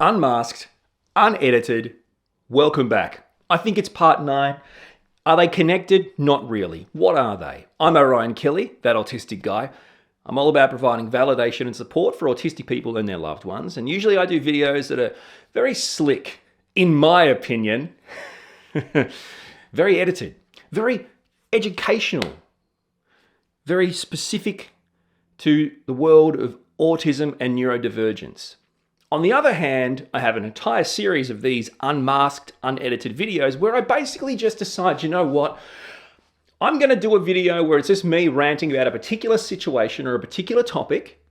Unmasked, Unedited, welcome back. I think it's part 9. Are they connected? Not really. What are they? I'm Orion Kelly, that autistic guy. I'm all about providing validation and support for autistic people and their loved ones. And usually I do videos that are very slick, in my opinion, very edited, very educational, very specific to the world of autism and neurodivergence. On the other hand, I have an entire series of these unmasked, unedited videos where I basically just decide, you know what? I'm going to do a video where it's just me ranting about a particular situation or a particular topic.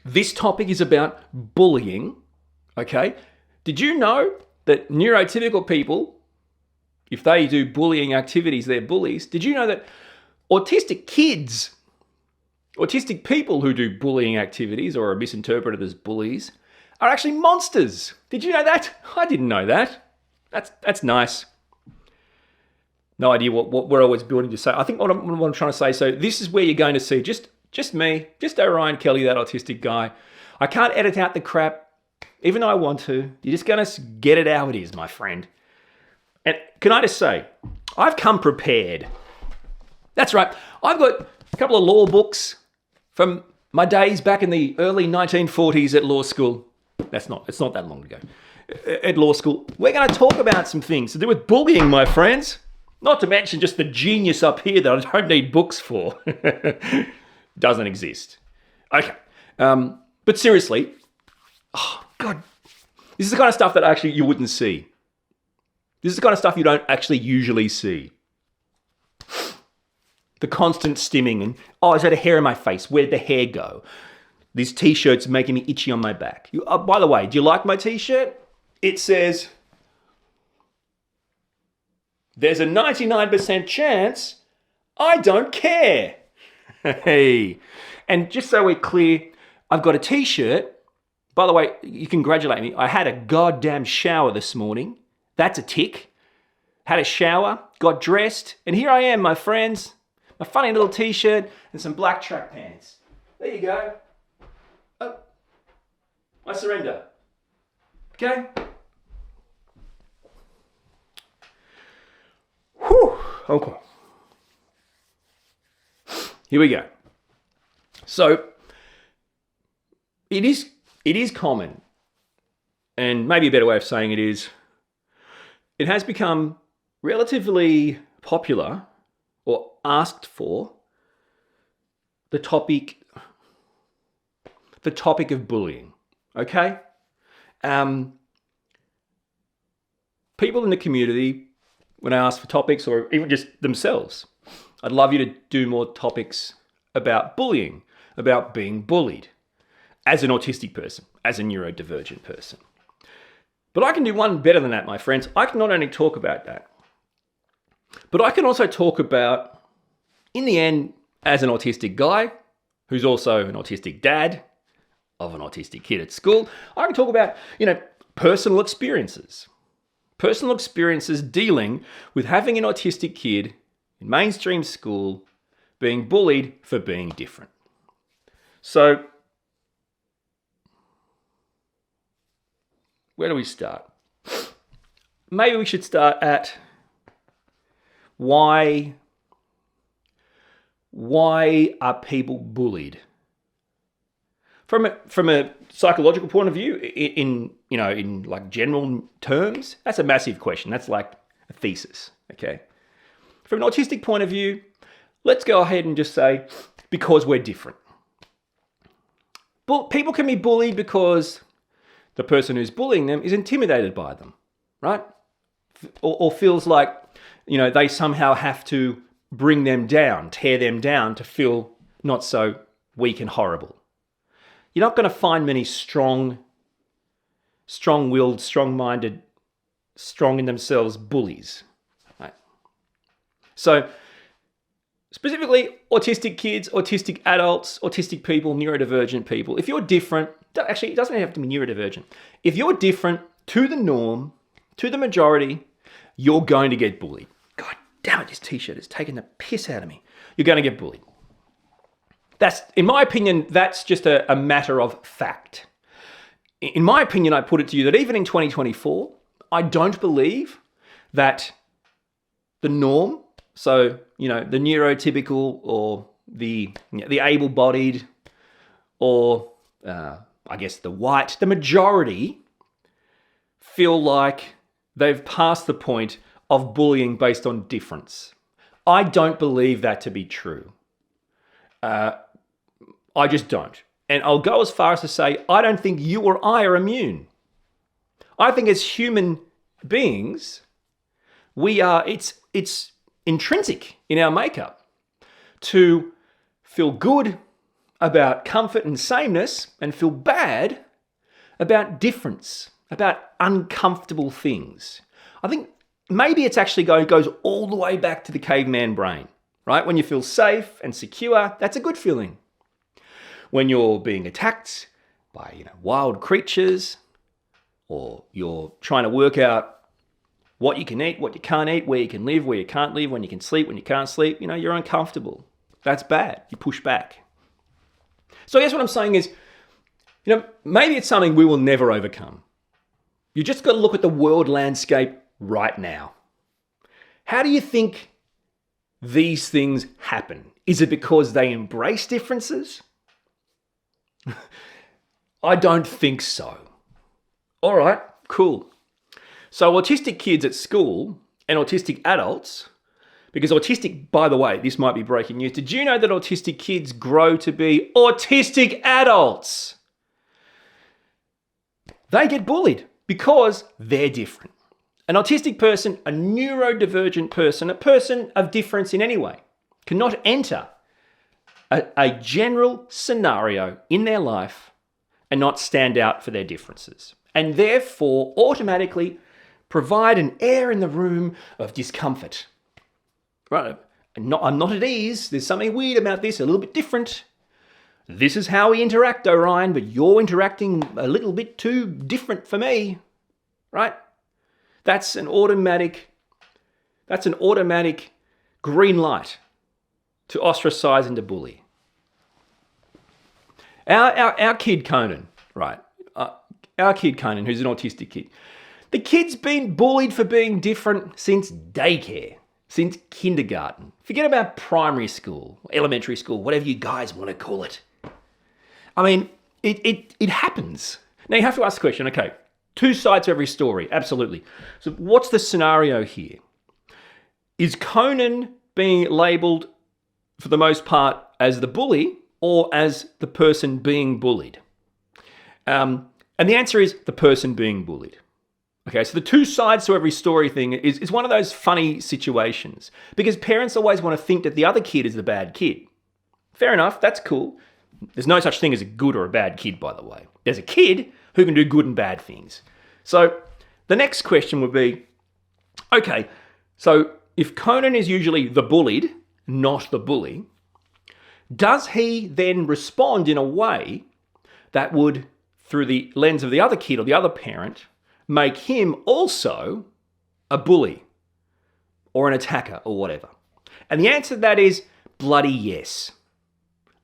This topic is about bullying, okay? Did you know that neurotypical people, if they do bullying activities, they're bullies? Did you know that autistic kids, autistic people who do bullying activities or are misinterpreted as bullies, are actually monsters? Did you know that? I didn't know that. That's nice. No idea what we're always building to say. I think what I'm trying to say, so this is where you're going to see just me, just Orion Kelly, that autistic guy. I can't edit out the crap, even though I want to. You're just going to get it how it is, my friend. And can I just say, I've come prepared. That's right. I've got a couple of law books from my days back in the early 1940s at law school. It's not that long ago. At law school, we're going to talk about some things to do with bullying, my friends. Not to mention just the genius up here that I don't need books for. Doesn't exist. Okay. But seriously, oh God, this is the kind of stuff that actually you wouldn't see. This is the kind of stuff you don't actually usually see. The constant stimming and, oh, is that a hair in my face? Where'd the hair go? These t-shirts making me itchy on my back. By the way, do you like my t-shirt? It says, there's a 99% chance I don't care. Hey. And just so we're clear, I've got a t-shirt. By the way, you congratulate me. I had a goddamn shower this morning. That's a tick. Had a shower, got dressed, and here I am, my friends. My funny little t-shirt and some black track pants. There you go. Oh, I surrender. Okay? Whew. Okay. Here we go. So, it is common, and maybe a better way of saying it is, it has become relatively popular or asked for the topic of bullying, okay? People in the community, when I ask for topics or even just themselves, I'd love you to do more topics about bullying, about being bullied as an autistic person, as a neurodivergent person. But I can do one better than that, my friends. I can not only talk about that, but I can also talk about, in the end, as an autistic guy, who's also an autistic dad of an autistic kid at school, I can talk about, personal experiences. Personal experiences dealing with having an autistic kid in mainstream school being bullied for being different. So, where do we start? Maybe we should start at why are people bullied? From a psychological point of view, in like general terms, that's a massive question. That's like a thesis, okay? From an autistic point of view, let's go ahead and just say, because we're different. People can be bullied because the person who's bullying them is intimidated by them, right? Or feels like, they somehow have to bring them down, tear them down to feel not so weak and horrible. You're not going to find many strong-willed, strong-minded, strong in themselves bullies, right? So, specifically, autistic kids, autistic adults, autistic people, neurodivergent people. If you're different, actually, it doesn't have to be neurodivergent. If you're different to the norm, to the majority, you're going to get bullied. God damn it, this t-shirt is taking the piss out of me. You're going to get bullied. That's, in my opinion, that's just a matter of fact. in my opinion, I put it to you that even in 2024, I don't believe that the norm, so, the neurotypical or the able-bodied or, I guess, the majority feel like they've passed the point of bullying based on difference. I don't believe that to be true. I just don't. And I'll go as far as to say, I don't think you or I are immune. I think as human beings, it's intrinsic in our makeup to feel good about comfort and sameness and feel bad about difference, about uncomfortable things. I think maybe it's actually goes all the way back to the caveman brain, right? When you feel safe and secure, that's a good feeling. When you're being attacked by wild creatures, or you're trying to work out what you can eat, what you can't eat, where you can live, where you can't live, when you can sleep, when you can't sleep, you're uncomfortable. That's bad. You push back. So I guess what I'm saying is, maybe it's something we will never overcome. You just got to look at the world landscape right now. How do you think these things happen? Is it because they embrace differences? I don't think so. All right, cool. So autistic kids at school and autistic adults, because autistic, by the way, this might be breaking news. Did you know that autistic kids grow to be autistic adults? They get bullied because they're different. An autistic person, a neurodivergent person, a person of difference in any way, cannot enter a general scenario in their life and not stand out for their differences, and therefore automatically provide an air in the room of discomfort. Right? I'm not at ease. There's something weird about this, a little bit different. This is how we interact, Orion, but you're interacting a little bit too different for me. Right? That's an automatic green light to ostracize and to bully. Our kid Conan, right? Our kid Conan, who's an autistic kid. The kid's been bullied for being different since daycare, since kindergarten. Forget about primary school, elementary school, whatever you guys want to call it. I mean, it happens. Now you have to ask the question, okay, two sides to every story, absolutely. So what's the scenario here? Is Conan being labelled, for the most part, as the bully or as the person being bullied? And the answer is the person being bullied. Okay, so the two sides to every story thing is one of those funny situations because parents always want to think that the other kid is the bad kid. Fair enough, that's cool. There's no such thing as a good or a bad kid, by the way. There's a kid who can do good and bad things. So the next question would be, okay, so if Conan is usually the bullied, not the bully, does he then respond in a way that would, through the lens of the other kid or the other parent, make him also a bully or an attacker or whatever? And the answer to that is bloody yes.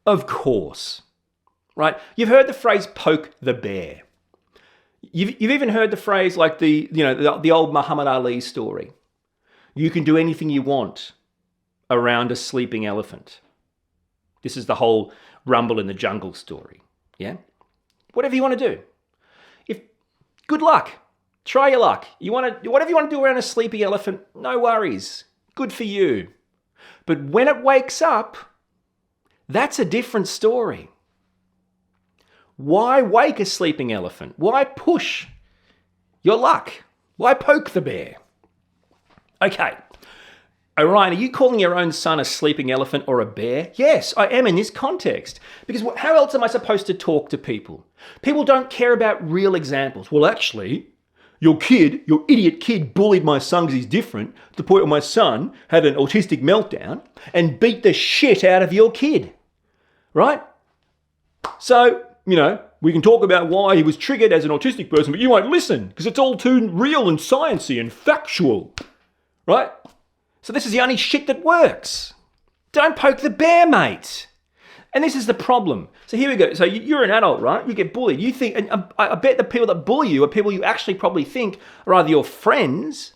Of course. Right? You've heard the phrase poke the bear. You've even heard the phrase like the old Muhammad Ali story. You can do anything you want around a sleeping elephant. This is the whole Rumble in the Jungle story. Yeah? Whatever you want to do. Good luck. Try your luck. Whatever you want to do around a sleeping elephant, no worries. Good for you. But when it wakes up, that's a different story. Why wake a sleeping elephant? Why push your luck? Why poke the bear? Okay. Orion, are you calling your own son a sleeping elephant or a bear? Yes, I am in this context. Because how else am I supposed to talk to people? People don't care about real examples. Well, actually, your idiot kid bullied my son because he's different to the point where my son had an autistic meltdown and beat the shit out of your kid. Right? So, we can talk about why he was triggered as an autistic person, but you won't listen because it's all too real and sciencey and factual. Right? So this is the only shit that works. Don't poke the bear, mate. And this is the problem. So here we go. So you're an adult, right? You get bullied. You think, and I bet the people that bully you are people you actually probably think are either your friends,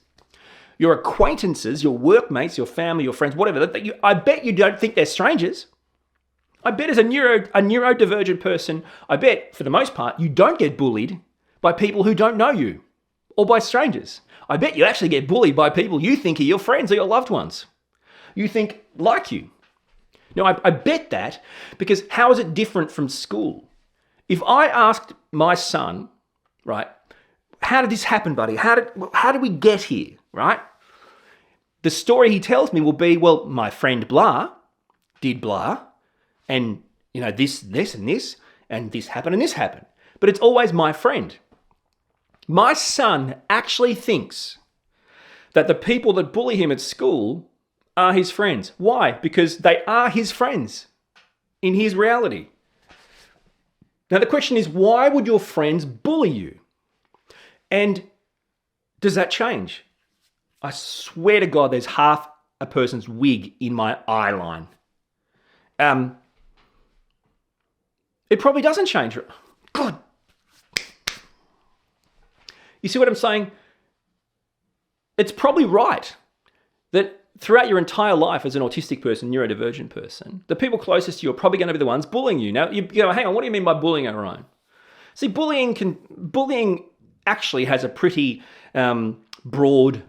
your acquaintances, your workmates, your family, your friends, whatever. I bet you don't think they're strangers. I bet as a neurodivergent person, I bet for the most part, you don't get bullied by people who don't know you or by strangers. I bet you actually get bullied by people you think are your friends or your loved ones. You think like you. Now, I bet that because how is it different from school? If I asked my son, right, how did this happen, buddy? How did we get here, right? The story he tells me will be, well, my friend blah did blah, and this and this, and this happened and this happened. But it's always my friend. My son actually thinks that the people that bully him at school are his friends. Why? Because they are his friends in his reality. Now, the question is, why would your friends bully you? And does that change? I swear to God, there's half a person's wig in my eye line. It probably doesn't change. God. You see what I'm saying? It's probably right that throughout your entire life as an autistic person, neurodivergent person, the people closest to you are probably going to be the ones bullying you. Now, you go, hang on, what do you mean by bullying, Orion? See, bullying actually has a pretty broad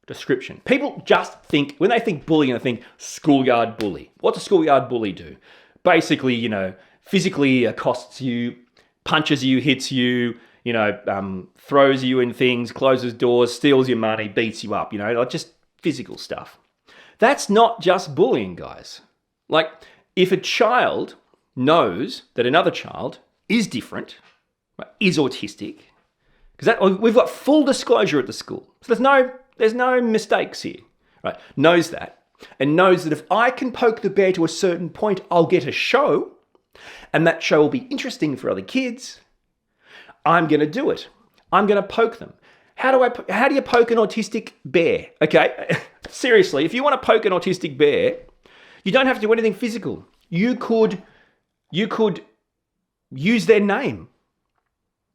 description. People just think, when they think bullying, they think schoolyard bully. What's a schoolyard bully do? Basically, physically accosts you, punches you, hits you, throws you in things, closes doors, steals your money, beats you up, like just physical stuff. That's not just bullying, guys. Like, if a child knows that another child is different, right, is autistic, because we've got full disclosure at the school, so there's no mistakes here, right? Knows that, and knows that if I can poke the bear to a certain point, I'll get a show, and that show will be interesting for other kids. I'm going to do it. I'm going to poke them. How do you poke an autistic bear? Okay, seriously, if you want to poke an autistic bear, you don't have to do anything physical. You could use their name.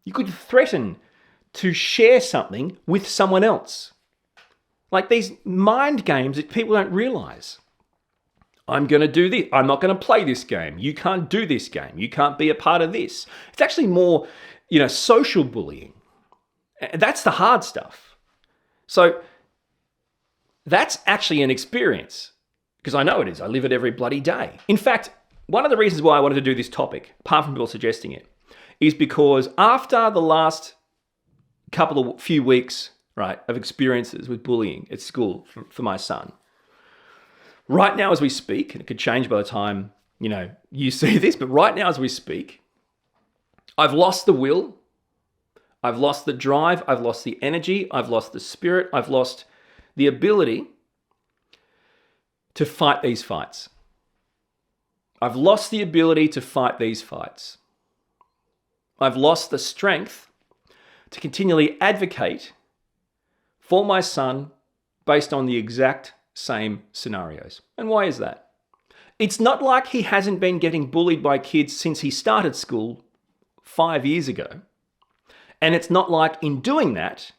You could threaten to share something with someone else. Like these mind games that people don't realize. I'm going to do this. I'm not going to play this game. You can't do this game. You can't be a part of this. It's actually more, social bullying. That's the hard stuff. So that's actually an experience, because I know it is. I live it every bloody day. In fact, one of the reasons why I wanted to do this topic, apart from people suggesting it, is because after the last few weeks, right, of experiences with bullying at school for my son, right now as we speak, and it could change by the time, you see this, but right now as we speak, I've lost the will, I've lost the drive, I've lost the energy, I've lost the spirit, I've lost the ability to fight these fights. I've lost the ability to fight these fights. I've lost the strength to continually advocate for my son based on the exact same scenarios. And why is that? It's not like he hasn't been getting bullied by kids since he started school 5 years ago. And it's not like in doing that,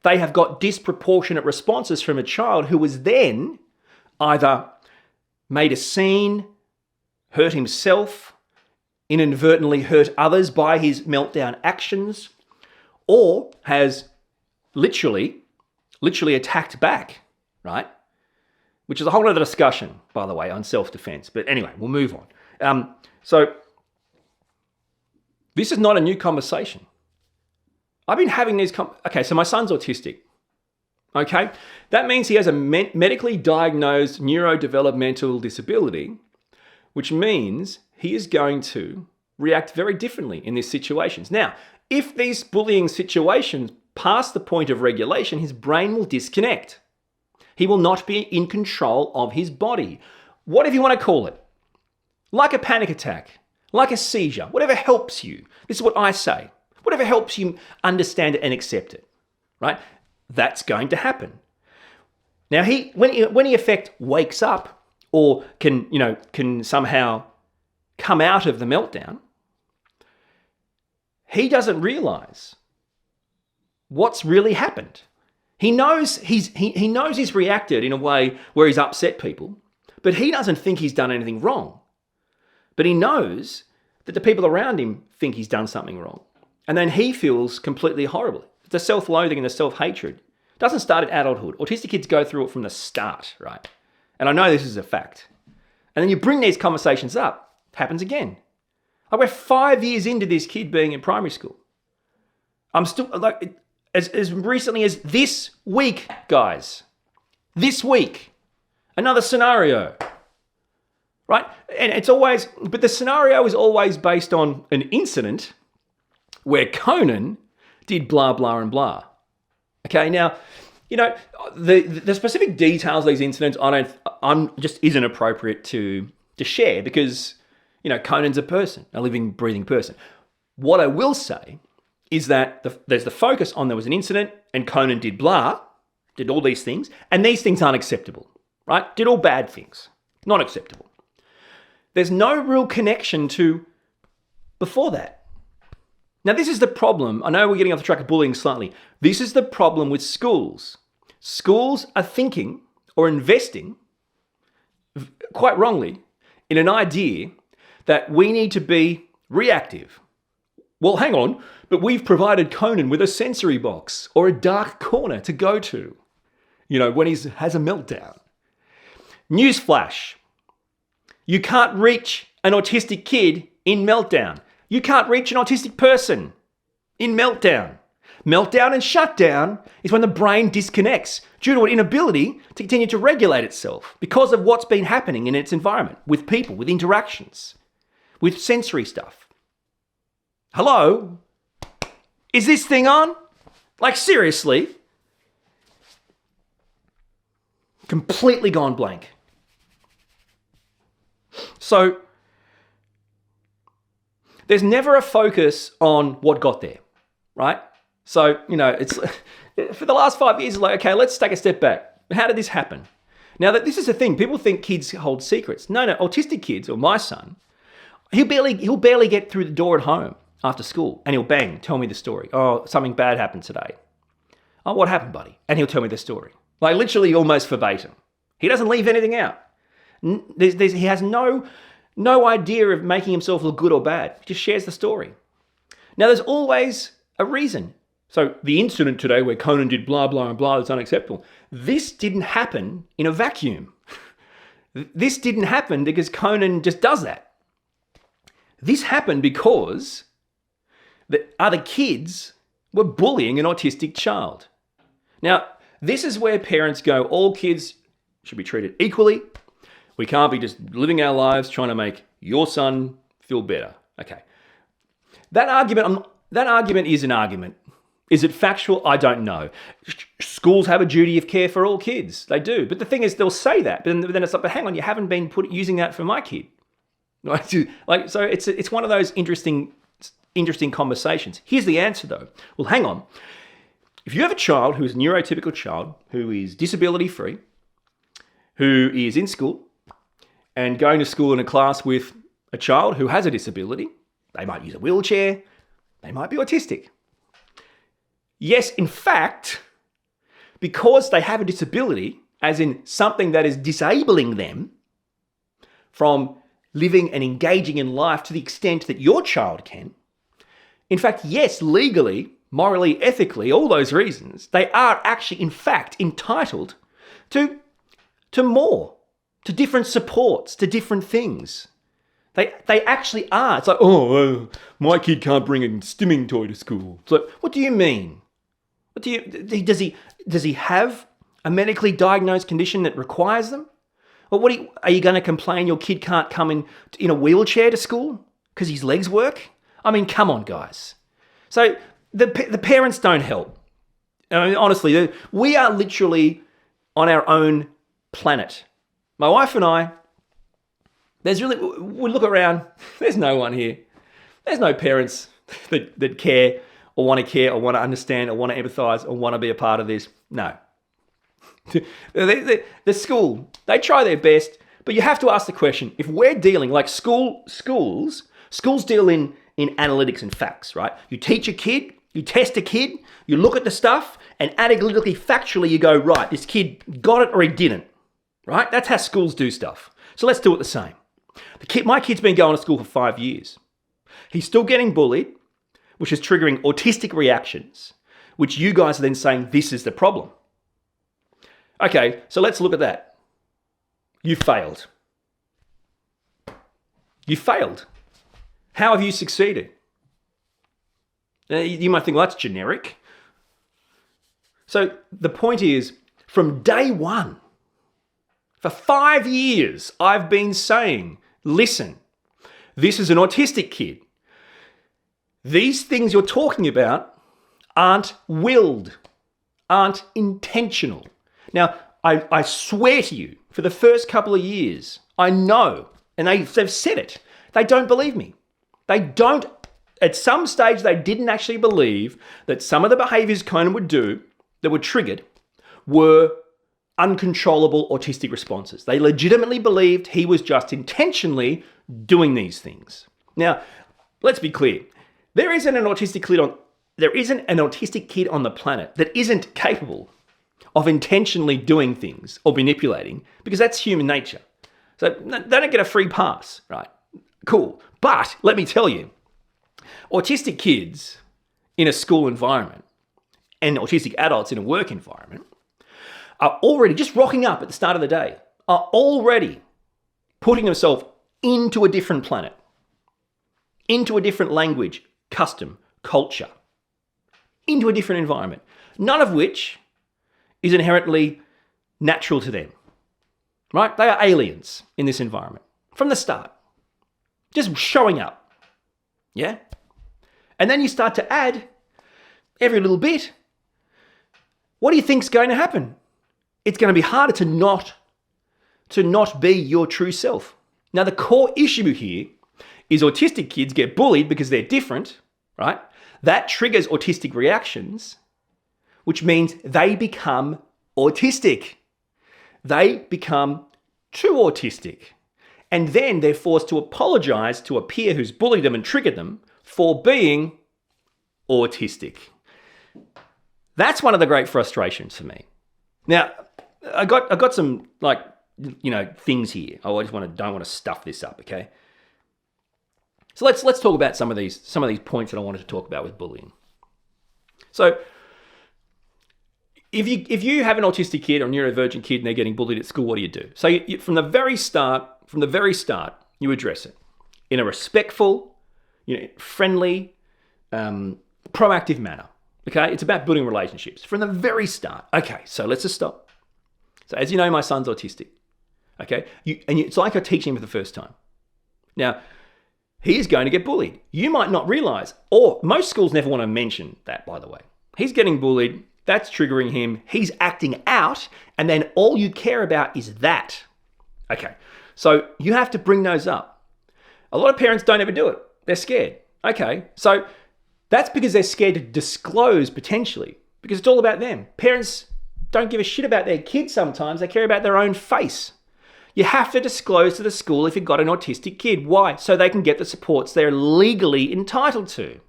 they have got disproportionate responses from a child who was then either made a scene, hurt himself, inadvertently hurt others by his meltdown actions, or has literally attacked back, right? Which is a whole other discussion, by the way, on self-defense. But anyway, we'll move on. So this is not a new conversation. I've been having these... Okay, so my son's autistic. Okay? That means he has a medically diagnosed neurodevelopmental disability, which means he is going to react very differently in these situations. Now, if these bullying situations pass the point of regulation, his brain will disconnect. He will not be in control of his body. Whatever you want to call it. Like a panic attack, like a seizure, whatever helps you. This is what I say. Whatever helps you understand it and accept it, right? That's going to happen. Now, when he in effect wakes up or can somehow come out of the meltdown, he doesn't realize what's really happened. He knows he's reacted in a way where he's upset people, but he doesn't think he's done anything wrong. But he knows that the people around him think he's done something wrong. And then he feels completely horrible. The self-loathing and the self-hatred doesn't start at adulthood. Autistic kids go through it from the start, right? And I know this is a fact. And then you bring these conversations up, it happens again. Like, we're 5 years into this kid being in primary school. I'm still, like, as recently as this week, guys. This week. Another scenario. Right? And it's always, but the scenario is always based on an incident where Conan did blah, blah, and blah. Okay, now, you know, the specific details of these incidents, just isn't appropriate to share because, you know, Conan's a person, a living, breathing person. What I will say is that there's the focus on there was an incident and Conan did blah, did all these things, and these things aren't acceptable, right? Did all bad things, not acceptable. There's no real connection to before that. Now, this is the problem. I know we're getting off the track of bullying slightly. This is the problem with schools. Schools are thinking or investing, quite wrongly, in an idea that we need to be reactive. Well, hang on, but we've provided Conan with a sensory box or a dark corner to go to, you know, when he has a meltdown. Newsflash. You can't reach an autistic kid in meltdown. You can't reach an autistic person in meltdown. Meltdown and shutdown is when the brain disconnects due to an inability to continue to regulate itself because of what's been happening in its environment, with people, with interactions, with sensory stuff. Hello? Is this thing on? Like, seriously? Completely gone blank. So, there's never a focus on what got there, right? So, you know, it's for the last 5 years, it's like, okay, let's take a step back. How did this happen? Now, that this is the thing, people think kids hold secrets. No, autistic kids, or my son, he'll barely get through the door at home after school, and he'll bang, tell me the story. Oh, something bad happened today. Oh, what happened, buddy? And he'll tell me the story. Like, literally almost verbatim. He doesn't leave anything out. He has no idea of making himself look good or bad. He just shares the story. Now, there's always a reason. So the incident today where Conan did blah, blah, and blah, that's unacceptable. This didn't happen in a vacuum. This didn't happen because Conan just does that. This happened because the other kids were bullying an autistic child. Now, this is where parents go, all kids should be treated equally. We can't be just living our lives trying to make your son feel better. Okay. That argument is an argument. Is it factual? I don't know. Schools have a duty of care for all kids. They do. But the thing is, they'll say that. But then it's like, but hang on, you haven't been using that for my kid. Like, so it's one of those interesting conversations. Here's the answer, though. Well, hang on. If you have a child who is a neurotypical child, who is disability-free, who is in school, and going to school in a class with a child who has a disability, they might use a wheelchair, they might be autistic. Yes, in fact, because they have a disability, as in something that is disabling them from living and engaging in life to the extent that your child can, in fact, yes, legally, morally, ethically, all those reasons, they are actually, in fact, entitled to more, to different supports, to different things. They actually are. It's like, my kid can't bring a stimming toy to school. It's like, what do you mean? Does he have a medically diagnosed condition that requires them? Or are you going to complain your kid can't come in a wheelchair to school because his legs work? I mean, come on, guys. So the parents don't help. I mean, honestly, we are literally on our own planet. My wife and I, we look around, there's no one here. There's no parents that care or want to understand or want to empathize or want to be a part of this. No. The school, they try their best, But you have to ask the question, if we're dealing, like schools deal in analytics and facts, right? You teach a kid, you test a kid, you look at the stuff, and analytically, factually, you go, right, this kid got it or he didn't, right? That's how schools do stuff. So let's do it the same. My kid's been going to school for 5 years. He's still getting bullied, which is triggering autistic reactions, which you guys are then saying this is the problem. Okay, so let's look at that. You failed. You failed. How have you succeeded? You might think, well, that's generic. So the point is, from day one, for 5 years, I've been saying, listen, this is an autistic kid. These things you're talking about aren't willed, aren't intentional. Now, I swear to you, for the first couple of years, I know, and they've said it, they don't believe me. They don't, at some stage, they didn't actually believe that some of the behaviors Conan would do that were triggered were uncontrollable autistic responses. They legitimately believed he was just intentionally doing these things. Now, let's be clear. There isn't an autistic kid on the planet that isn't capable of intentionally doing things or manipulating, because that's human nature. So they don't get a free pass, right? Cool. But let me tell you, autistic kids in a school environment and autistic adults in a work environment are already, just rocking up at the start of the day, are already putting themselves into a different planet, into a different language, custom, culture, into a different environment, none of which is inherently natural to them, right? They are aliens in this environment from the start, just showing up, yeah? And then you start to add every little bit. What do you think's going to happen? It's going to be harder to not be your true self. Now, the core issue here is autistic kids get bullied because they're different, right? That triggers autistic reactions, which means they become autistic. They become too autistic. And then they're forced to apologize to a peer who's bullied them and triggered them for being autistic. That's one of the great frustrations for me. Now, I got some things here. I just don't want to stuff this up, okay? So let's talk about some of these points that I wanted to talk about with bullying. So if you have an autistic kid or a neurodivergent kid and they're getting bullied at school, what do you do? So from the very start, you address it in a respectful, friendly, proactive manner. Okay, it's about building relationships from the very start. Okay, so let's just stop. So as you know, my son's autistic. Okay, it's like I'm teaching him for the first time. Now, he is going to get bullied. You might not realize, or most schools never want to mention that, by the way. He's getting bullied. That's triggering him. He's acting out, and then all you care about is that. Okay, so you have to bring those up. A lot of parents don't ever do it. They're scared. Okay, so that's because they're scared to disclose potentially, because it's all about them. Parents don't give a shit about their kids sometimes. They care about their own face. You have to disclose to the school if you've got an autistic kid. Why? So they can get the supports they're legally entitled to.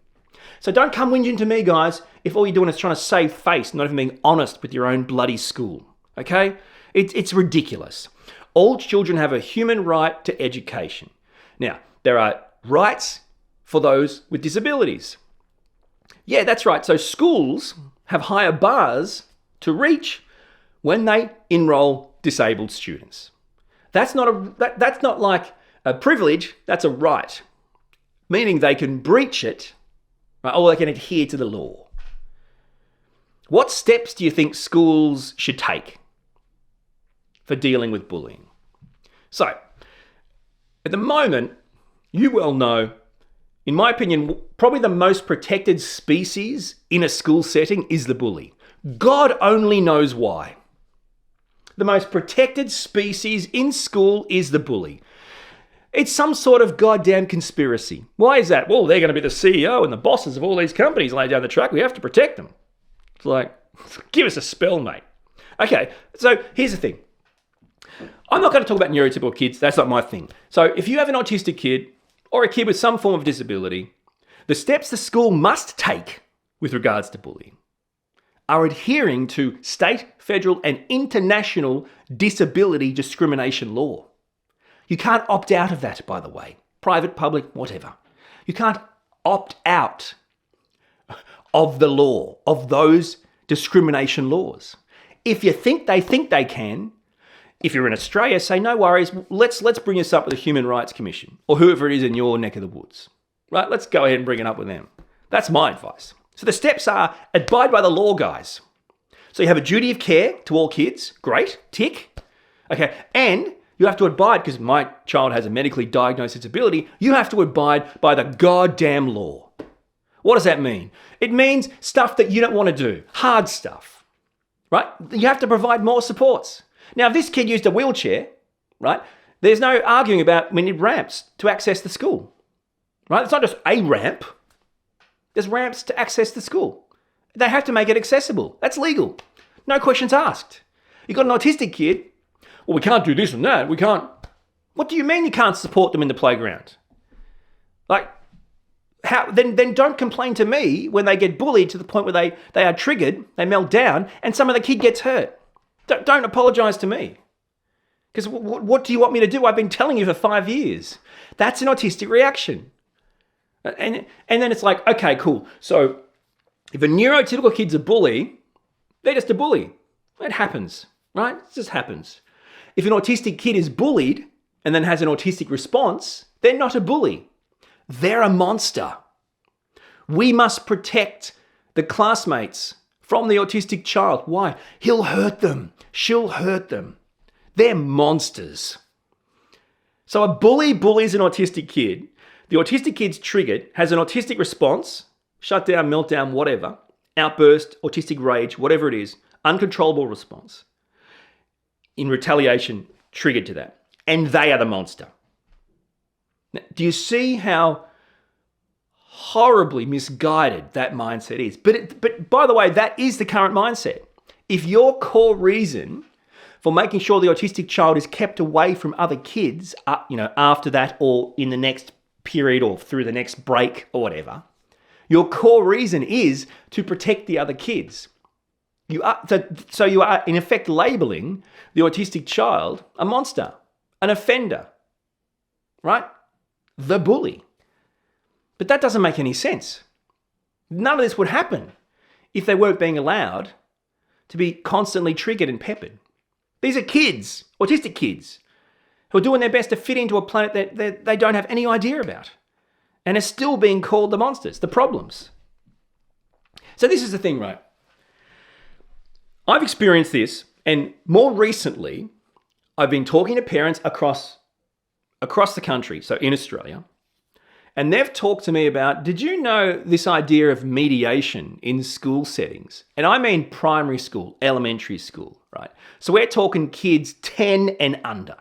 So don't come whinging to me, guys, if all you're doing is trying to save face, not even being honest with your own bloody school. Okay? It's ridiculous. All children have a human right to education. Now, there are rights for those with disabilities. Yeah, that's right. So schools have higher bars to reach when they enroll disabled students. That's not like a privilege, that's a right. Meaning they can breach it, right, or they can adhere to the law. What steps do you think schools should take for dealing with bullying? So, at the moment, you well know, in my opinion, probably the most protected species in a school setting is the bully. God only knows why. The most protected species in school is the bully. It's some sort of goddamn conspiracy. Why is that? Well, they're going to be the CEO and the bosses of all these companies laid down the track. We have to protect them. It's like, give us a spell, mate. Okay, so here's the thing. I'm not going to talk about neurotypical kids. That's not my thing. So if you have an autistic kid or a kid with some form of disability, the steps the school must take with regards to bullying are adhering to state, federal, and international disability discrimination law. You can't opt out of that, by the way. Private, public, whatever. You can't opt out of the law, of those discrimination laws. If you think they can, if you're in Australia, say, no worries, let's bring this up with the Human Rights Commission or whoever it is in your neck of the woods. Right? Let's go ahead and bring it up with them. That's my advice. So the steps are abide by the law, guys. So you have a duty of care to all kids. Great. Tick. Okay. And you have to abide, because my child has a medically diagnosed disability, you have to abide by the goddamn law. What does that mean? It means stuff that you don't want to do. Hard stuff. Right? You have to provide more supports. Now, if this kid used a wheelchair, right, there's no arguing about we need ramps to access the school. Right? It's not just a ramp. There's ramps to access the school. They have to make it accessible. That's legal. No questions asked. You've got an autistic kid. Well, we can't do this and that. We can't. What do you mean you can't support them in the playground? Like, how? Then don't complain to me when they get bullied to the point where they are triggered, they melt down, and some of the kid gets hurt. Don't apologise to me. Because what do you want me to do? I've been telling you for 5 years. That's an autistic reaction. And then it's like, okay, cool. So if a neurotypical kid's a bully, they're just a bully. It happens, right? It just happens. If an autistic kid is bullied and then has an autistic response, they're not a bully. They're a monster. We must protect the classmates from the autistic child. Why? He'll hurt them. She'll hurt them. They're monsters. So a bully bullies an autistic kid. The autistic kid's triggered, has an autistic response, shutdown, meltdown, whatever, outburst, autistic rage, whatever it is, uncontrollable response. In retaliation, triggered to that. And they are the monster. Now, do you see how horribly misguided that mindset is? But by the way, that is the current mindset. If your core reason for making sure the autistic child is kept away from other kids, after that or in the next period or through the next break or whatever, your core reason is to protect the other kids. You are in effect labeling the autistic child a monster, an offender, right? The bully. But that doesn't make any sense. None of this would happen if they weren't being allowed to be constantly triggered and peppered. These are kids, autistic kids, who are doing their best to fit into a planet that they don't have any idea about and are still being called the monsters, the problems. So this is the thing, right? I've experienced this, and more recently, I've been talking to parents across the country, so in Australia, and they've talked to me about, did you know this idea of mediation in school settings? And I mean primary school, elementary school, right? So we're talking kids 10 and under.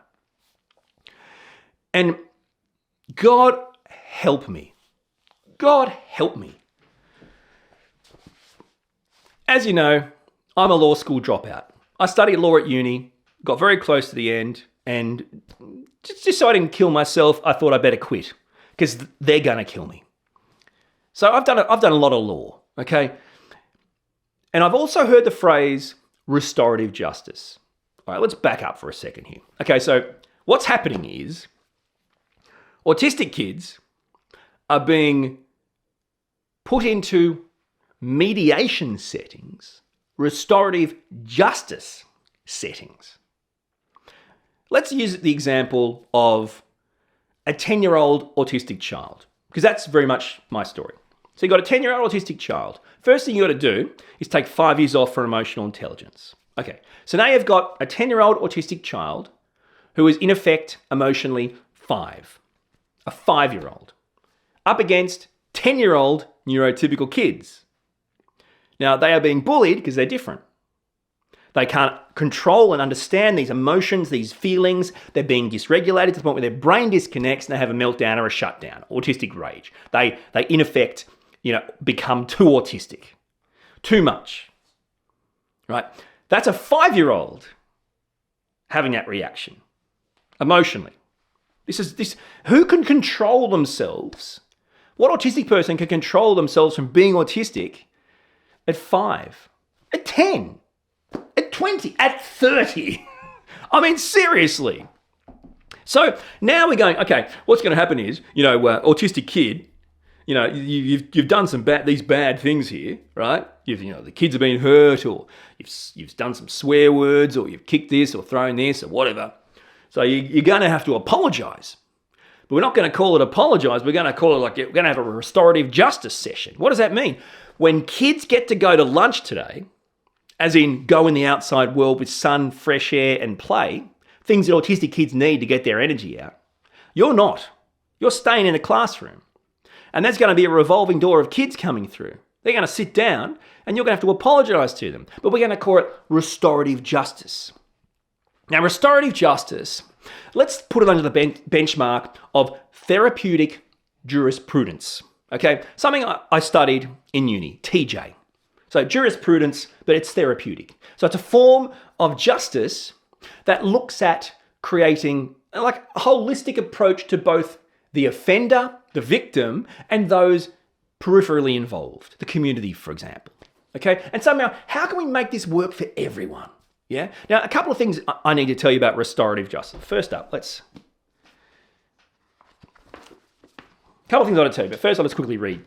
And God help me. God help me. As you know, I'm a law school dropout. I studied law at uni, got very close to the end, and just so I didn't kill myself, I thought I better quit because they're going to kill me. So I've done a lot of law, okay? And I've also heard the phrase restorative justice. All right, let's back up for a second here. Okay, so what's happening is autistic kids are being put into mediation settings, restorative justice settings. Let's use the example of a 10-year-old autistic child, because that's very much my story. So you've got a 10-year-old autistic child. First thing you got to do is take 5 years off for emotional intelligence. Okay, so now you've got a 10-year-old autistic child who is in effect emotionally 5. A 5-year-old up against 10-year-old neurotypical kids. Now, they are being bullied because they're different. They can't control and understand these emotions, these feelings. They're being dysregulated to the point where their brain disconnects and they have a meltdown or a shutdown, autistic rage. They in effect, become too autistic, too much, right? That's a 5-year-old. having that reaction emotionally. Who can control themselves? What autistic person can control themselves from being autistic at 5, at 10, at 20, at 30? I mean, seriously. So now we're going, okay, what's going to happen is, autistic kid, you've done these bad things here, right? The kids have been hurt, or you've done some swear words, or you've kicked this or thrown this or whatever. So you're going to have to apologize. But we're not going to call it apologize. We're going to call it we're going to have a restorative justice session. What does that mean? When kids get to go to lunch today, as in go in the outside world with sun, fresh air and play, things that autistic kids need to get their energy out, you're not. You're staying in the classroom. And there's going to be a revolving door of kids coming through. They're going to sit down and you're going to have to apologize to them. But we're going to call it restorative justice. Now, restorative justice, let's put it under the benchmark of therapeutic jurisprudence. Okay, something I studied in uni, TJ. So jurisprudence, but it's therapeutic. So it's a form of justice that looks at creating a holistic approach to both the offender, the victim, and those peripherally involved, the community, for example. Okay, and somehow, how can we make this work for everyone? Yeah. Now, a couple of things I need to tell you about restorative justice. First up, a couple of things I want to tell you, but first let's quickly read.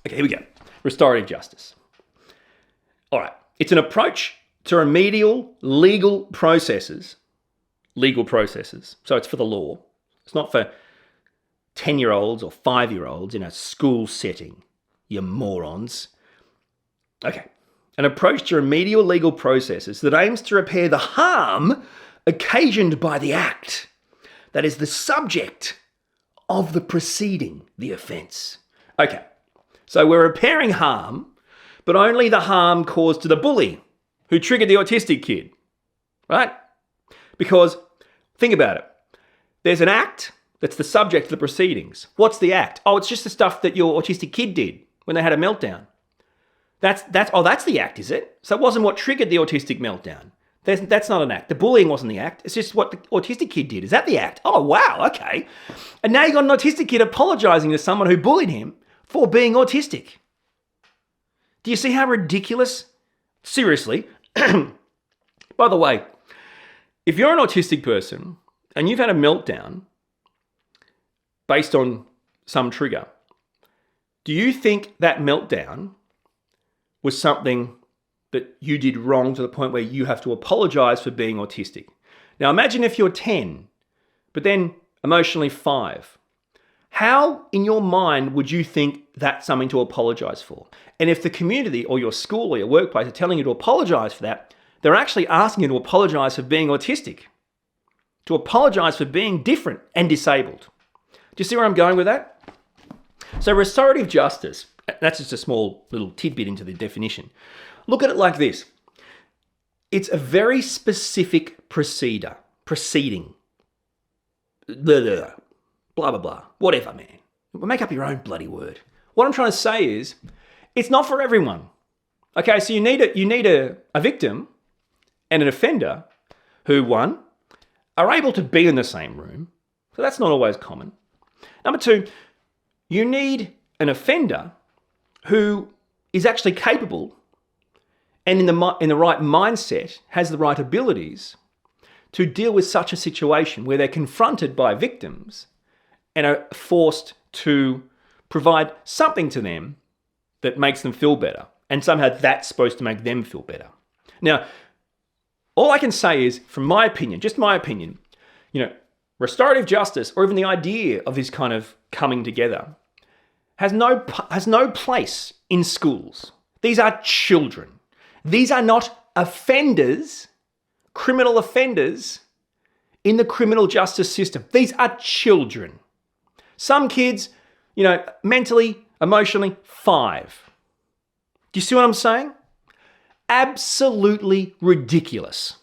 Okay, here we go. Restorative justice. All right. It's an approach to remedial legal processes. So it's for the law. It's not for 10-year-olds or 5-year-olds in a school setting, you morons. Okay. An approach to remedial legal processes that aims to repair the harm occasioned by the act that is the subject of the proceeding, the offence. Okay, so we're repairing harm, but only the harm caused to the bully who triggered the autistic kid, right? Because, think about it. There's an act that's the subject of the proceedings. What's the act? Oh, it's just the stuff that your autistic kid did when they had a meltdown. That's the act, is it? So it wasn't what triggered the autistic meltdown. That's not an act. The bullying wasn't the act. It's just what the autistic kid did. Is that the act? Oh, wow, okay. And now you've got an autistic kid apologising to someone who bullied him for being autistic. Do you see how ridiculous? Seriously. By the way, if you're an autistic person and you've had a meltdown based on some trigger, do you think that meltdown was something that you did wrong to the point where you have to apologise for being autistic? Now imagine if you're 10, but then emotionally 5. How in your mind would you think that's something to apologise for? And if the community or your school or your workplace are telling you to apologise for that, they're actually asking you to apologise for being autistic, to apologise for being different and disabled. Do you see where I'm going with that? So restorative justice, that's just a small little tidbit into the definition. Look at it like this. It's a very specific proceeding. Blah, blah, blah. Whatever, man. Make up your own bloody word. What I'm trying to say is, it's not for everyone. Okay, so you need a victim and an offender who, one, are able to be in the same room. So that's not always common. Number 2, you need an offender who is actually capable and in the right mindset, has the right abilities to deal with such a situation where they're confronted by victims and are forced to provide something to them that makes them feel better. And somehow that's supposed to make them feel better. Now, all I can say is, from my opinion, just my opinion, restorative justice, or even the idea of this kind of coming together, has no place in schools. These are children. These are not offenders, criminal offenders in the criminal justice system. These are children. Some kids, mentally, emotionally, 5. Do you see what I'm saying? Absolutely ridiculous.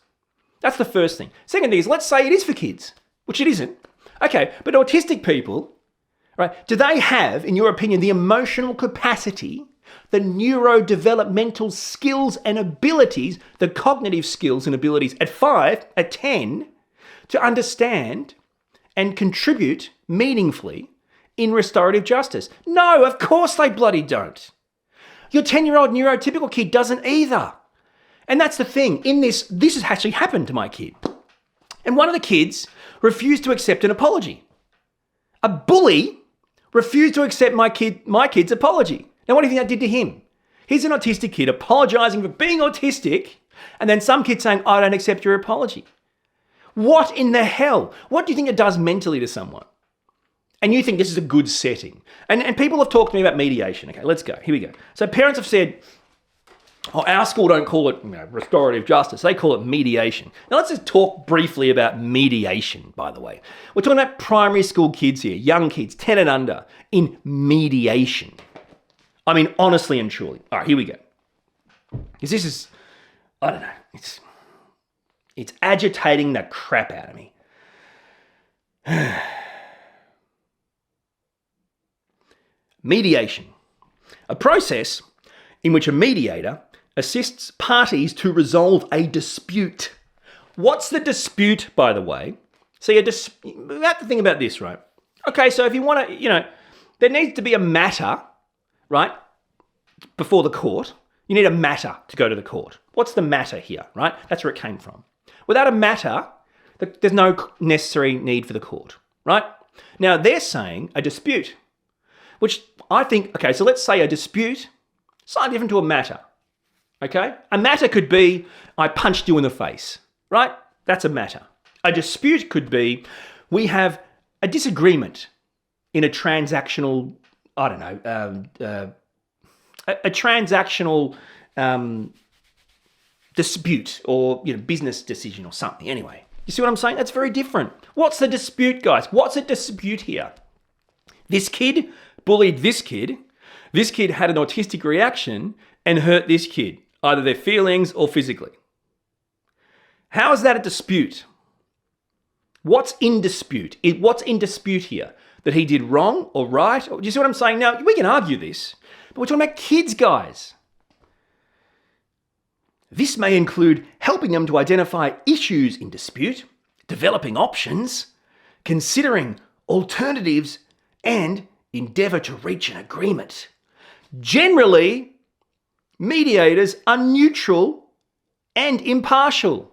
That's the first thing. Second thing is, let's say it is for kids, which it isn't. Okay, but autistic people, right, do they have, in your opinion, the emotional capacity the neurodevelopmental skills and abilities, the cognitive skills and abilities at 5, at 10, to understand and contribute meaningfully in restorative justice? No, of course they bloody don't. Your 10-year-old neurotypical kid doesn't either. And that's the thing. In this has actually happened to my kid. And one of the kids refused to accept an apology. A bully refused to accept my kid's apology. Now, what do you think that did to him? He's an autistic kid apologizing for being autistic, and then some kid saying, I don't accept your apology. What in the hell? What do you think it does mentally to someone? And you think this is a good setting. And people have talked to me about mediation. Okay, let's go. Here we go. So parents have said, our school don't call it restorative justice. They call it mediation. Now let's just talk briefly about mediation, by the way. We're talking about primary school kids here, young kids, 10 and under, in mediation. I mean, honestly and truly. All right, here we go. Because this is, I don't know, it's agitating the crap out of me. Mediation, a process in which a mediator assists parties to resolve a dispute. What's the dispute, by the way? See, we have to think about this, right? Okay, so if you want to, there needs to be a matter, right, before the court. You need a matter to go to the court. What's the matter here, right? That's where it came from. Without a matter, there's no necessary need for the court, right? Now, they're saying a dispute, which I think, okay, so let's say a dispute, slightly different to a matter, okay? A matter could be, I punched you in the face, right? That's a matter. A dispute could be, we have a disagreement in a transactional, I don't know, a transactional dispute or business decision or something. Anyway, you see what I'm saying? That's very different. What's the dispute, guys? What's a dispute here? This kid bullied this kid. This kid had an autistic reaction and hurt this kid, either their feelings or physically. How is that a dispute? What's in dispute? What's in dispute here? That he did wrong or right? Do you see what I'm saying? Now, we can argue this, but we're talking about kids, guys. This may include helping them to identify issues in dispute, developing options, considering alternatives, and endeavour to reach an agreement. Generally, mediators are neutral and impartial.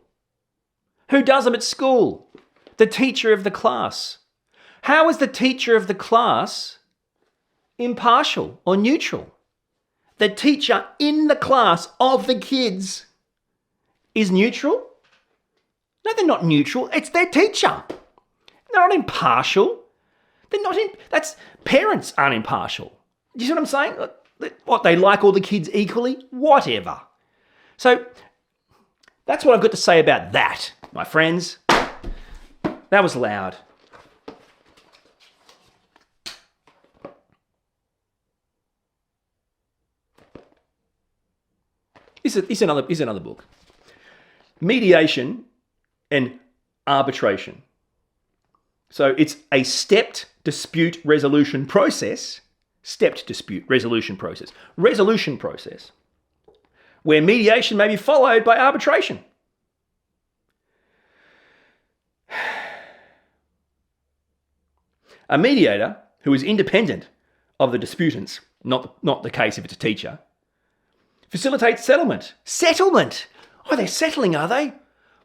Who does them at school? The teacher of the class. How is the teacher of the class impartial or neutral? The teacher in the class of the kids is neutral? No, they're not neutral. It's their teacher. They're not impartial. Parents aren't impartial. Do you see what I'm saying? What, they like all the kids equally? Whatever. So that's what I've got to say about that, my friends. That was loud. Here's another book. Mediation and arbitration. So it's a stepped dispute resolution process. Resolution process. Where mediation may be followed by arbitration. A mediator who is independent of the disputants, not the case if it's a teacher, facilitates settlement. Settlement! Oh, they're settling, are they?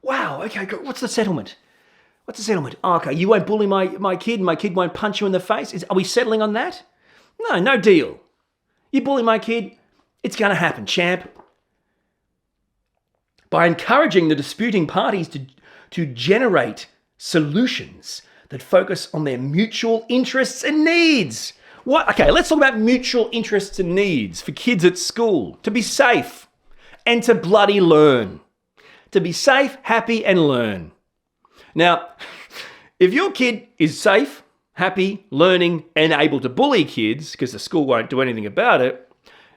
Wow, okay, what's the settlement? What's the settlement? Oh, okay, you won't bully my kid won't punch you in the face? Are we settling on that? No deal. You bully my kid, it's going to happen, champ. By encouraging the disputing parties to generate solutions that focus on their mutual interests and needs. What? Okay, let's talk about mutual interests and needs for kids at school. To be safe and to bloody learn. To be safe, happy, and learn. Now, if your kid is safe, happy, learning, and able to bully kids because the school won't do anything about it,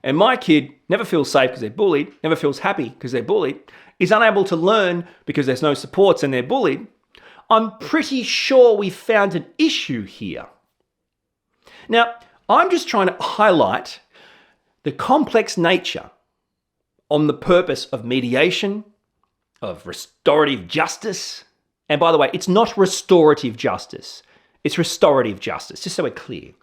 and my kid never feels safe because they're bullied, never feels happy because they're bullied, is unable to learn because there's no supports and they're bullied, I'm pretty sure we found an issue here. Now, I'm just trying to highlight the complex nature on the purpose of mediation, of restorative justice. And by the way, it's not restorative justice. It's restorative justice, just so we're clear.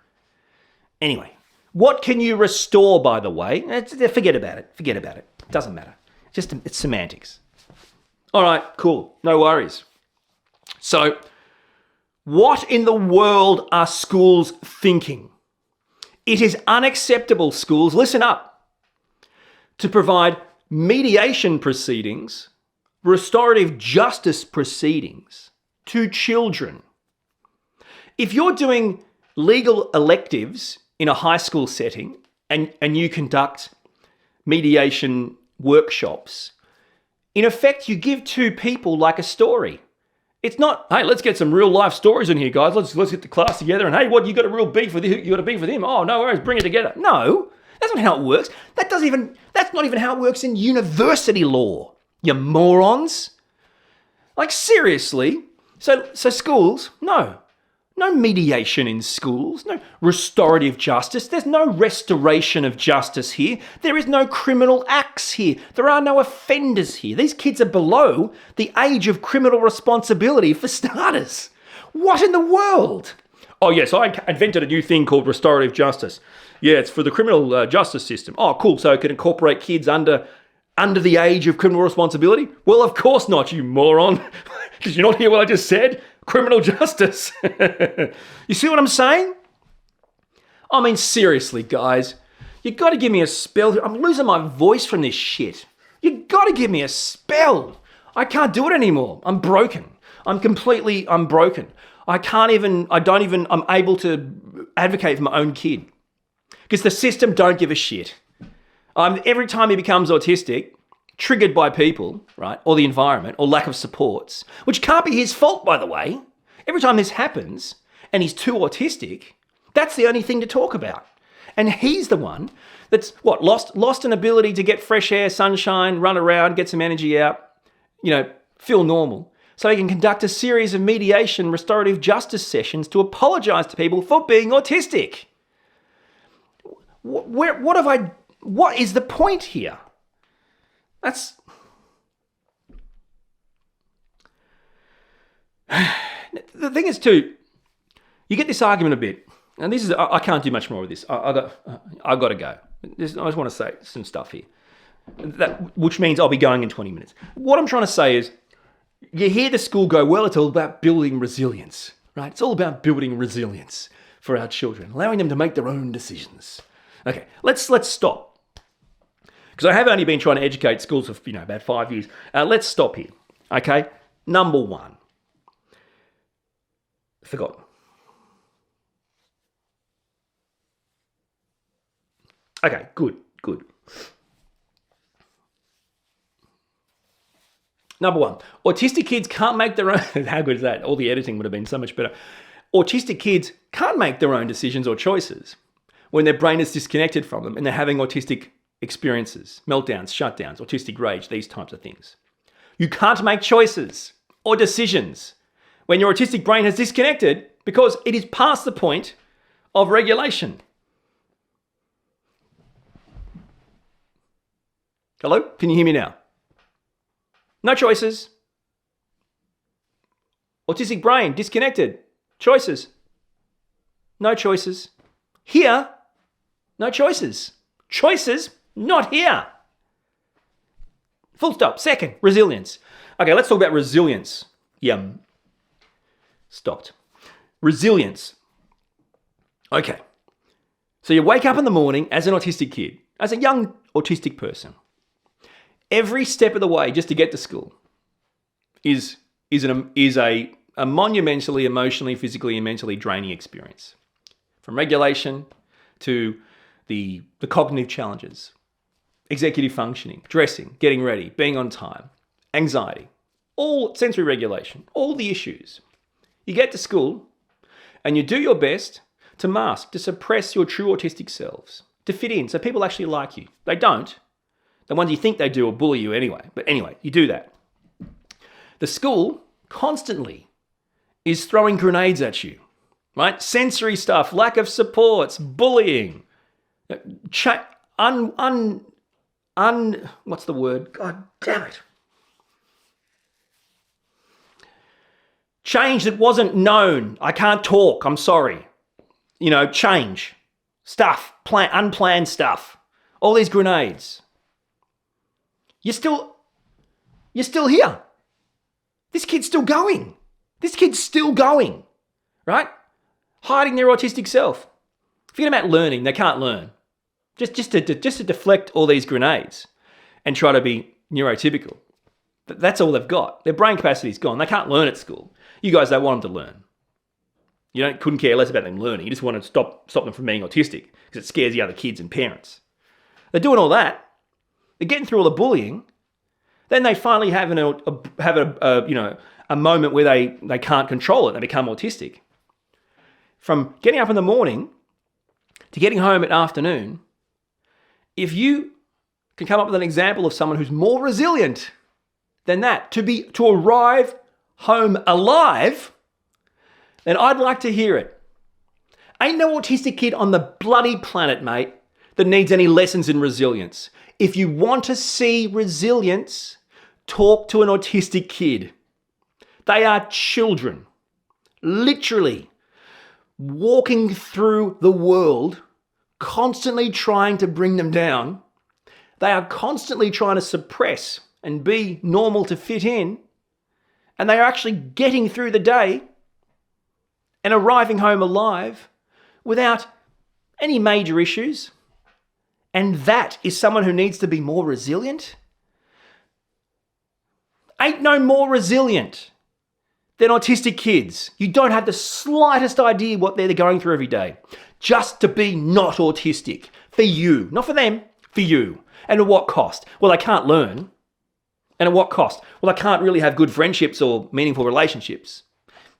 Anyway, what can you restore, by the way? Forget about it. Forget about it. It doesn't matter. It's semantics. All right, cool. No worries. So, what in the world are schools thinking? It is unacceptable, schools, listen up, to provide mediation proceedings, restorative justice proceedings to children. If you're doing legal electives in a high school setting and you conduct mediation workshops, in effect, you give two people like a story. It's not, hey, let's get some real life stories in here, guys. Let's get the class together and, hey, what, you got a real beef with you got a beef with him? Oh, no worries, bring it together. No, that's not how it works. That's not even how it works in university law, you morons. Like, seriously? So schools, no mediation in schools, no restorative justice. There's no restoration of justice here. There is no criminal acts here. There are no offenders here. These kids are below the age of criminal responsibility for starters. What in the world? Oh yes, I invented a new thing called restorative justice. Yeah, it's for the criminal justice system. Oh, cool. So it can incorporate kids under the age of criminal responsibility? Well, of course not, you moron. Did you not hear what I just said? Criminal justice. You see what I'm saying? I mean, seriously, guys. You got to give me a spell. I'm losing my voice from this shit. You got to give me a spell. I can't do it anymore. I'm broken. I'm broken. I'm able to advocate for my own kid. Because the system don't give a shit. Every time he becomes autistic, triggered by people, right, or the environment, or lack of supports, which can't be his fault, by the way. Every time this happens, and he's too autistic, that's the only thing to talk about. And he's the one that's, lost an ability to get fresh air, sunshine, run around, get some energy out, feel normal. So he can conduct a series of mediation, restorative justice sessions to apologize to people for being autistic. What is the point here? The thing is too, you get this argument a bit, and this is, I can't do much more with this. I got to go. I just want to say some stuff here, which means I'll be going in 20 minutes. What I'm trying to say is, you hear the school go, well, it's all about building resilience, right? It's all about building resilience for our children, allowing them to make their own decisions. Okay, let's stop. Because I have only been trying to educate schools for, about 5 years. Let's stop here, okay? Number one. Forgot. Okay, good. Number one, autistic kids can't make their own... How good is that? All the editing would have been so much better. Autistic kids can't make their own decisions or choices when their brain is disconnected from them and they're having autistic experiences, meltdowns, shutdowns, autistic rage, these types of things. You can't make choices or decisions when your autistic brain has disconnected because it is past the point of regulation. Hello? Can you hear me now? No choices. Autistic brain disconnected. Choices. No choices. Here, no choices. Choices, not here. Full stop. Second, resilience. Okay, let's talk about resilience. Stopped. Resilience. Okay. So you wake up in the morning as an autistic kid, as a young autistic person. Every step of the way just to get to school is a monumentally, emotionally, physically, and mentally draining experience. From regulation to the cognitive challenges, executive functioning, dressing, getting ready, being on time, anxiety, all sensory regulation, all the issues. You get to school and you do your best to mask, to suppress your true autistic selves, to fit in so people actually like you. They don't. The ones you think they do will bully you anyway. But anyway, you do that. The school constantly is throwing grenades at you, right? Sensory stuff, lack of supports, bullying. what's the word? God damn it. Change that wasn't known. I can't talk. I'm sorry. Change. Stuff. Unplanned stuff. All these grenades. You're still here. This kid's still going. Right? Hiding their autistic self. Forget about learning. They can't learn. Just to deflect all these grenades and try to be neurotypical. That's all they've got. Their brain capacity's gone. They can't learn at school. You guys don't want them to learn. You couldn't care less about them learning. You just want to stop them from being autistic because it scares the other kids and parents. They're doing all that. They're getting through all the bullying. Then they finally have a moment where they can't control it. They become autistic. From getting up in the morning to getting home at afternoon, if you can come up with an example of someone who's more resilient than that, to arrive home alive, then I'd like to hear it. Ain't no autistic kid on the bloody planet, mate, that needs any lessons in resilience. If you want to see resilience, talk to an autistic kid. They are children, literally walking through the world, constantly trying to bring them down. They are constantly trying to suppress and be normal to fit in. And they are actually getting through the day and arriving home alive without any major issues. And that is someone who needs to be more resilient? Ain't no more resilient than autistic kids. You don't have the slightest idea what they're going through every day. Just to be not autistic. For you. Not for them. For you. And at what cost? Well, they can't learn. And at what cost? Well, they can't really have good friendships or meaningful relationships.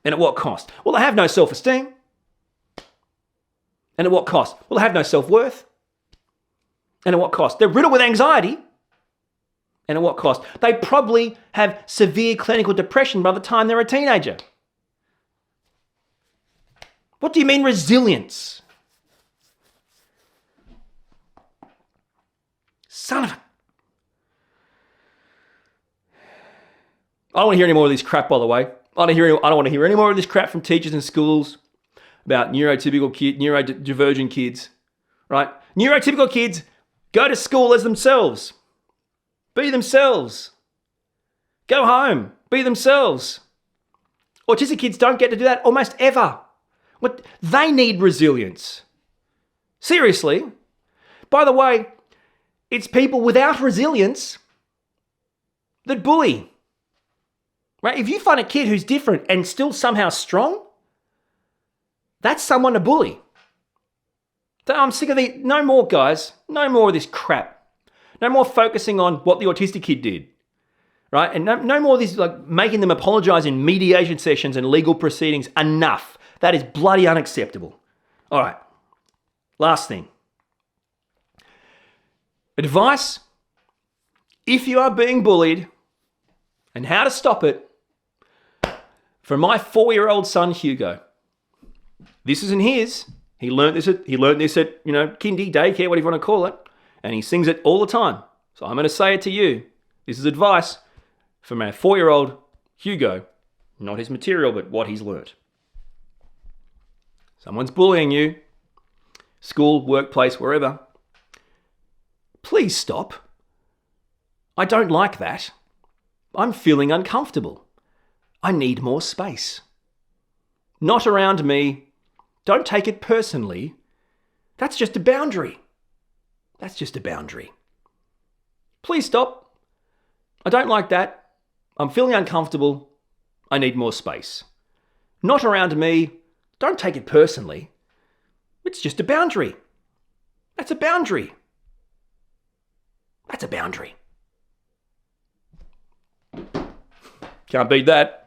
And at what cost? Well, they have no self-esteem. And at what cost? Well, they have no self-worth. And at what cost? They're riddled with anxiety. And at what cost? They probably have severe clinical depression by the time they're a teenager. What do you mean resilience? Son of a... I don't want to hear any more of this crap, by the way. I don't want to hear any more of this crap from teachers in schools about neurodivergent kids, right? Neurotypical kids go to school as themselves. Be themselves. Go home. Be themselves. Autistic kids don't get to do that almost ever. They need resilience. Seriously. By the way, it's people without resilience that bully. Right? If you find a kid who's different and still somehow strong, that's someone to bully. I'm sick of the... No more, guys. No more of this crap. No more focusing on what the autistic kid did. Right? And no more of this, making them apologize in mediation sessions and legal proceedings. Enough. That is bloody unacceptable. All right. Last thing. Advice. If you are being bullied and how to stop it, from my 4-year-old son, Hugo. This isn't his. He learned this at kindy, daycare, whatever you want to call it. And he sings it all the time. So I'm going to say it to you. This is advice from our 4-year-old Hugo. Not his material, but what he's learnt. Someone's bullying you. School, workplace, wherever. Please stop. I don't like that. I'm feeling uncomfortable. I need more space. Not around me. Don't take it personally. That's just a boundary. That's just a boundary. Please stop. I don't like that. I'm feeling uncomfortable. I need more space. Not around me. Don't take it personally. It's just a boundary. That's a boundary. That's a boundary. Can't beat that.